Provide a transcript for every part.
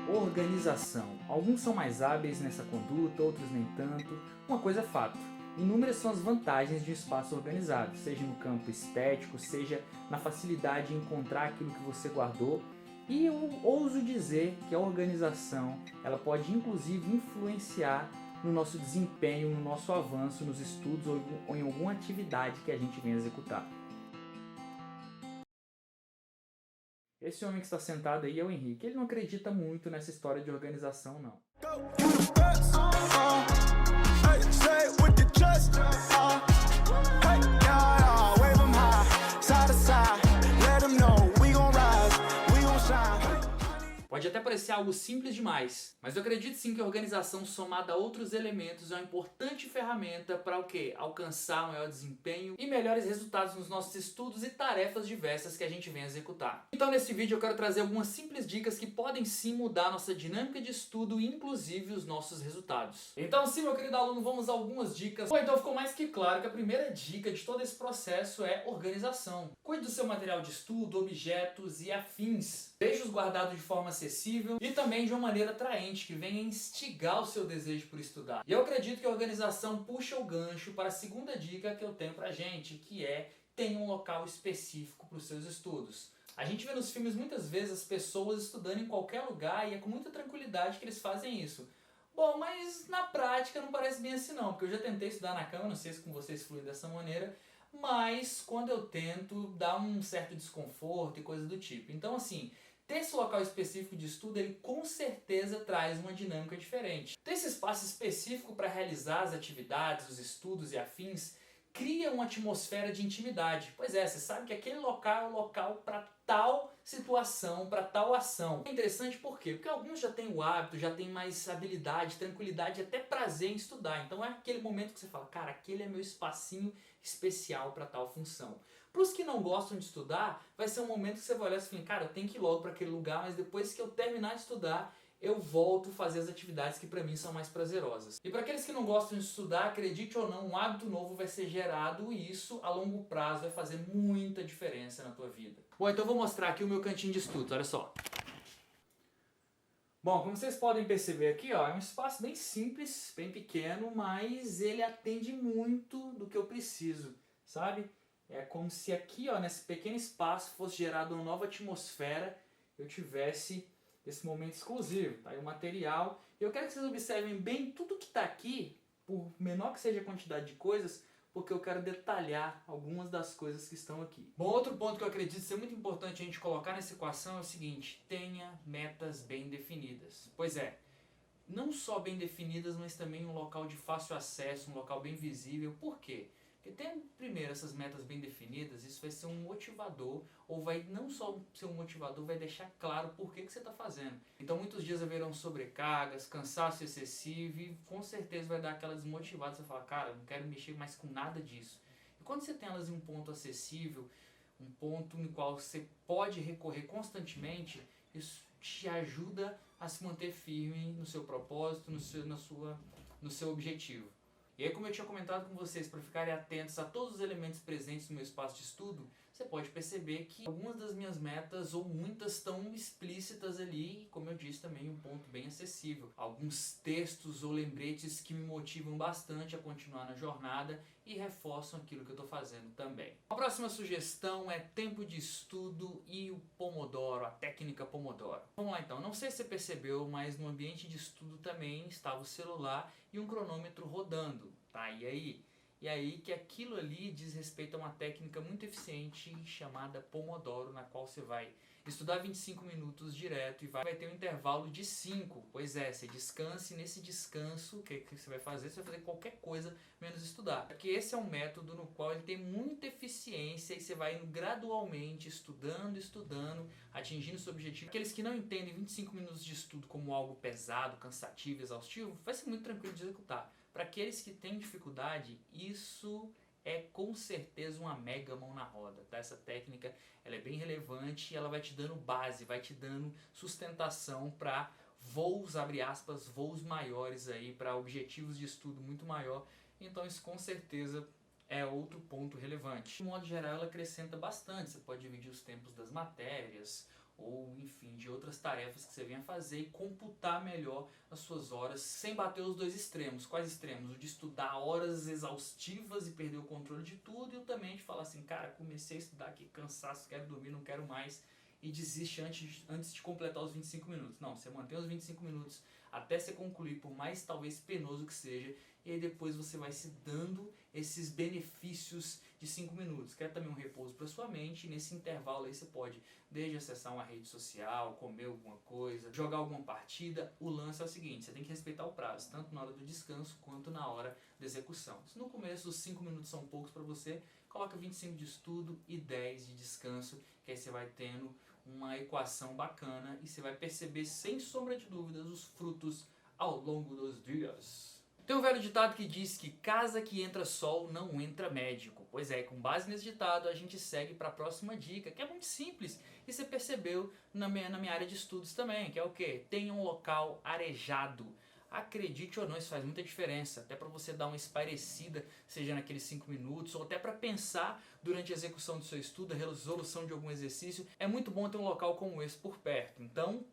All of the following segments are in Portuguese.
Organização. Alguns são mais hábeis nessa conduta, outros nem tanto. Uma coisa é fato: inúmeras são as vantagens de um espaço organizado, seja no campo estético, seja na facilidade em encontrar aquilo que você guardou. E eu ouso dizer que a organização ela pode inclusive influenciar no nosso desempenho, no nosso avanço nos estudos ou em alguma atividade que a gente venha executar. Esse homem que está sentado aí é o Henrique. Ele não acredita muito nessa história de organização, não. Pode até parecer algo simples demais, mas eu acredito sim que a organização somada a outros elementos é uma importante ferramenta para o quê? Alcançar maior desempenho e melhores resultados nos nossos estudos e tarefas diversas que a gente vem executar. Então nesse vídeo eu quero trazer algumas simples dicas que podem sim mudar a nossa dinâmica de estudo e inclusive os nossos resultados. Então sim, meu querido aluno, vamos a algumas dicas. Bom, então ficou mais que claro que a primeira dica de todo esse processo é organização. Cuide do seu material de estudo, objetos e afins. Deixe-os guardados de forma acessível e também de uma maneira atraente, que venha instigar o seu desejo por estudar. E eu acredito que a organização puxa o gancho para a segunda dica que eu tenho pra gente, que é: tenha um local específico para os seus estudos. A gente vê nos filmes muitas vezes as pessoas estudando em qualquer lugar e é com muita tranquilidade que eles fazem isso. Bom, mas na prática não parece bem assim não, porque eu já tentei estudar na cama, não sei se com vocês flui dessa maneira, mas quando eu tento dá um certo desconforto e coisa do tipo. Então assim, ter esse local específico de estudo, ele com certeza traz uma dinâmica diferente. Ter esse espaço específico para realizar as atividades, os estudos e afins, cria uma atmosfera de intimidade. Pois é, você sabe que aquele local é o local para tal situação, para tal ação. É interessante por quê? Porque alguns já têm o hábito, já têm mais habilidade, tranquilidade e até prazer em estudar. Então é aquele momento que você fala: cara, aquele é meu espacinho especial para tal função. Para os que não gostam de estudar, vai ser um momento que você vai olhar e falar: cara, eu tenho que ir logo para aquele lugar, mas depois que eu terminar de estudar, eu volto a fazer as atividades que para mim são mais prazerosas. E para aqueles que não gostam de estudar, acredite ou não, um hábito novo vai ser gerado e isso a longo prazo vai fazer muita diferença na tua vida. Bom, então eu vou mostrar aqui o meu cantinho de estudos, olha só. Bom, como vocês podem perceber aqui, ó, é um espaço bem simples, bem pequeno, mas ele atende muito do que eu preciso, sabe? É como se aqui, ó, nesse pequeno espaço fosse gerada uma nova atmosfera, eu tivesse esse momento exclusivo, tá? E o material. Eu quero que vocês observem bem tudo que está aqui, por menor que seja a quantidade de coisas, porque eu quero detalhar algumas das coisas que estão aqui. Bom, outro ponto que eu acredito ser muito importante a gente colocar nessa equação é o seguinte: tenha metas bem definidas. Pois é, não só bem definidas, mas também um local de fácil acesso, um local bem visível. Por quê? Porque tendo primeiro essas metas bem definidas, isso vai ser um motivador, ou vai não só ser um motivador, vai deixar claro por que você está fazendo. Então muitos dias haverão sobrecargas, cansaço excessivo e com certeza vai dar aquela desmotivada, você fala: cara, não quero mexer mais com nada disso. E quando você tem elas em um ponto acessível, um ponto no qual você pode recorrer constantemente, isso te ajuda a se manter firme no seu propósito, no seu objetivo. E aí, como eu tinha comentado com vocês, para ficarem atentos a todos os elementos presentes no meu espaço de estudo, você pode perceber que algumas das minhas metas, ou muitas, estão explícitas ali, e como eu disse também, um ponto bem acessível. Alguns textos ou lembretes que me motivam bastante a continuar na jornada e reforçam aquilo que eu estou fazendo também. A próxima sugestão é tempo de estudo e o Pomodoro, a técnica Pomodoro. Vamos lá então, não sei se você percebeu, mas no ambiente de estudo também estava o celular e um cronômetro rodando, tá? E aí que aquilo ali diz respeito a uma técnica muito eficiente chamada Pomodoro, na qual você vai estudar 25 minutos direto e vai ter um intervalo de 5. Pois é, você descansa e nesse descanso, o que você vai fazer? Você vai fazer qualquer coisa menos estudar. Porque esse é um método no qual ele tem muita eficiência e você vai indo gradualmente, estudando, atingindo seu objetivo. Aqueles que não entendem 25 minutos de estudo como algo pesado, cansativo, exaustivo, vai ser muito tranquilo de executar. Para aqueles que têm dificuldade, isso é com certeza uma mega mão na roda, tá? Essa técnica ela é bem relevante e ela vai te dando base, vai te dando sustentação para voos, abre aspas, voos maiores aí, para objetivos de estudo muito maior. Então isso com certeza é outro ponto relevante. De modo geral, ela acrescenta bastante. Você pode dividir os tempos das matérias, ou enfim, de outras tarefas que você venha fazer e computar melhor as suas horas sem bater os dois extremos. Quais extremos? O de estudar horas exaustivas e perder o controle de tudo, e o também de falar assim, cara, comecei a estudar aqui, cansaço, quero dormir, não quero mais, e desiste antes de completar os 25 minutos. Não, você mantém os 25 minutos até você concluir, por mais talvez penoso que seja, e aí depois você vai se dando esses benefícios de 5 minutos. Quer também um repouso para sua mente, e nesse intervalo aí você pode desde acessar uma rede social, comer alguma coisa, jogar alguma partida. O lance é o seguinte, você tem que respeitar o prazo, tanto na hora do descanso quanto na hora da execução. Se no começo os 5 minutos são poucos para você, coloca 25 de estudo e 10 de descanso, que aí você vai tendo uma equação bacana e você vai perceber sem sombra de dúvidas os frutos ao longo dos dias. Tem um velho ditado que diz que casa que entra sol não entra médico. Pois é, com base nesse ditado a gente segue para a próxima dica, que é muito simples. E você percebeu na minha área de estudos também, que é o quê? Tenha um local arejado. Acredite ou não, isso faz muita diferença. Até para você dar uma espairecida, seja naqueles 5 minutos, ou até para pensar durante a execução do seu estudo, a resolução de algum exercício. É muito bom ter um local como esse por perto. Então,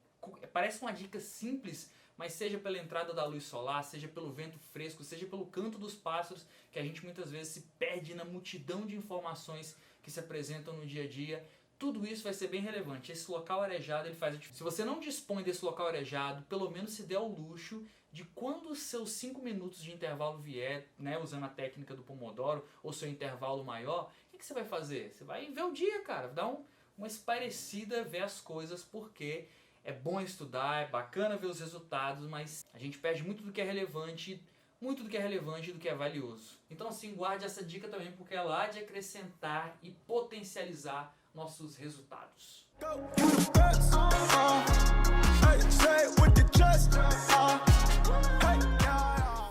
parece uma dica simples, mas seja pela entrada da luz solar, seja pelo vento fresco, seja pelo canto dos pássaros, que a gente muitas vezes se perde na multidão de informações que se apresentam no dia a dia. Tudo isso vai ser bem relevante. Esse local arejado ele faz a diferença. Se você não dispõe desse local arejado, pelo menos se dê ao luxo de quando os seus 5 minutos de intervalo vier, né, usando a técnica do Pomodoro, ou seu intervalo maior, o que você vai fazer? Você vai ver o dia, cara, dar uma espairecida, ver as coisas, porque é bom estudar, é bacana ver os resultados, mas a gente perde muito do que é relevante, muito do que é relevante e do que é valioso. Então assim, guarde essa dica também, porque é lá de acrescentar e potencializar nossos resultados.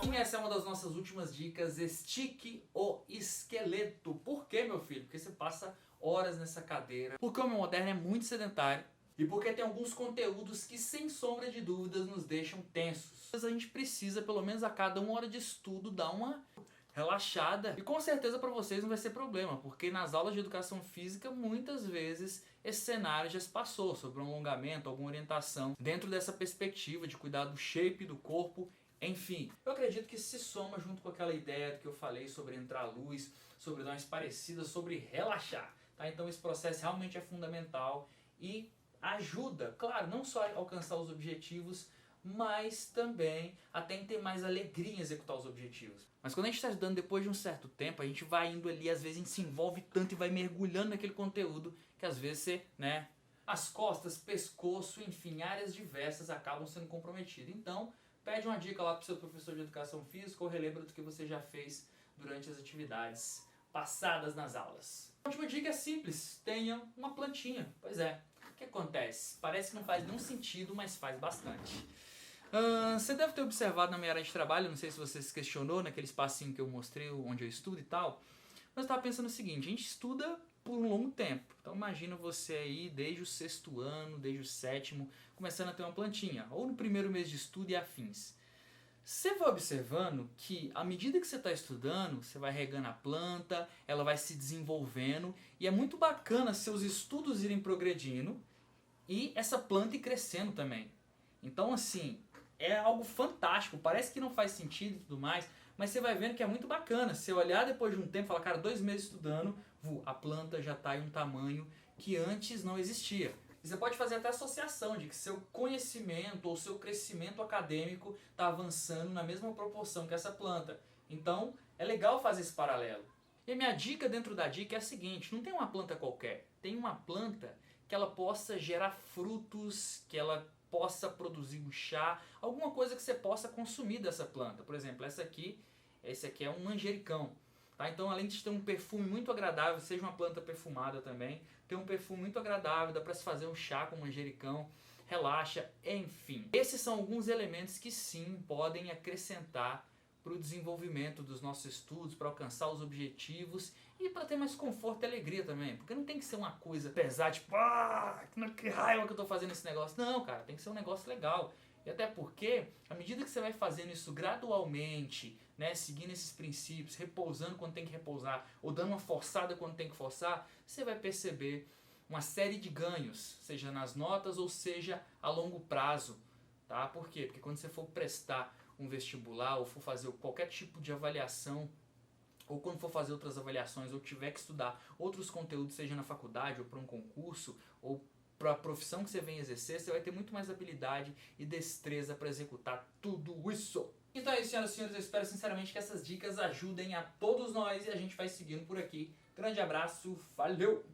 E essa é uma das nossas últimas dicas, estique o esqueleto. Por quê, meu filho? Porque você passa horas nessa cadeira, porque o homem moderno é muito sedentário, e porque tem alguns conteúdos que, sem sombra de dúvidas, nos deixam tensos. A gente precisa, pelo menos a cada 1 hora de estudo, dar uma relaxada. E com certeza para vocês não vai ser problema, porque nas aulas de educação física, muitas vezes, esse cenário já se passou, sobre um alongamento, alguma orientação, dentro dessa perspectiva de cuidar do shape do corpo, enfim. Eu acredito que se soma junto com aquela ideia que eu falei sobre entrar luz, sobre dar uma esparecida, sobre relaxar. Tá? Então esse processo realmente é fundamental e ajuda, claro, não só a alcançar os objetivos, mas também até em ter mais alegria em executar os objetivos. Mas quando a gente está estudando depois de um certo tempo, a gente vai indo ali, às vezes a gente se envolve tanto e vai mergulhando naquele conteúdo, que às vezes você, né, as costas, pescoço, enfim, áreas diversas acabam sendo comprometidas. Então, pede uma dica lá para o seu professor de educação física ou relembra do que você já fez durante as atividades passadas nas aulas. A última dica é simples, tenha uma plantinha. Pois é, o que acontece? Parece que não faz nenhum sentido, mas faz bastante. Você deve ter observado na minha área de trabalho, não sei se você se questionou naquele espacinho que eu mostrei, onde eu estudo e tal, mas eu estava pensando o seguinte, a gente estuda por um longo tempo. Então imagina você aí desde o 6º ano, desde o 7º, começando a ter uma plantinha, ou no primeiro mês de estudo e afins. Você vai observando que à medida que você está estudando, você vai regando a planta, ela vai se desenvolvendo, e é muito bacana seus estudos irem progredindo e essa planta ir crescendo também. Então assim, é algo fantástico, parece que não faz sentido e tudo mais, mas você vai vendo que é muito bacana. Você olhar depois de um tempo e falar, cara, 2 meses estudando, a planta já está em um tamanho que antes não existia. E você pode fazer até associação de que seu conhecimento ou seu crescimento acadêmico está avançando na mesma proporção que essa planta. Então, é legal fazer esse paralelo. E a minha dica dentro da dica é a seguinte, não tem uma planta qualquer, tem uma planta que ela possa gerar frutos, que ela possa produzir um chá, alguma coisa que você possa consumir dessa planta. Por exemplo, esse aqui é um manjericão. Tá? Então, além de ter um perfume muito agradável, seja uma planta perfumada também, tem um perfume muito agradável, dá para se fazer um chá com manjericão, relaxa, enfim. Esses são alguns elementos que sim podem acrescentar para o desenvolvimento dos nossos estudos, para alcançar os objetivos e para ter mais conforto e alegria também. Porque não tem que ser uma coisa pesada, tipo, que raiva que eu estou fazendo esse negócio. Não, cara, tem que ser um negócio legal. E até porque, à medida que você vai fazendo isso gradualmente, né, seguindo esses princípios, repousando quando tem que repousar, ou dando uma forçada quando tem que forçar, você vai perceber uma série de ganhos, seja nas notas ou seja a longo prazo. Tá? Por quê? Porque quando você for prestar um vestibular ou for fazer qualquer tipo de avaliação, ou quando for fazer outras avaliações, ou tiver que estudar outros conteúdos, seja na faculdade ou para um concurso, ou para a profissão que você vem exercer, você vai ter muito mais habilidade e destreza para executar tudo isso. Então é isso, senhoras e senhores, eu espero sinceramente que essas dicas ajudem a todos nós e a gente vai seguindo por aqui. Grande abraço, valeu!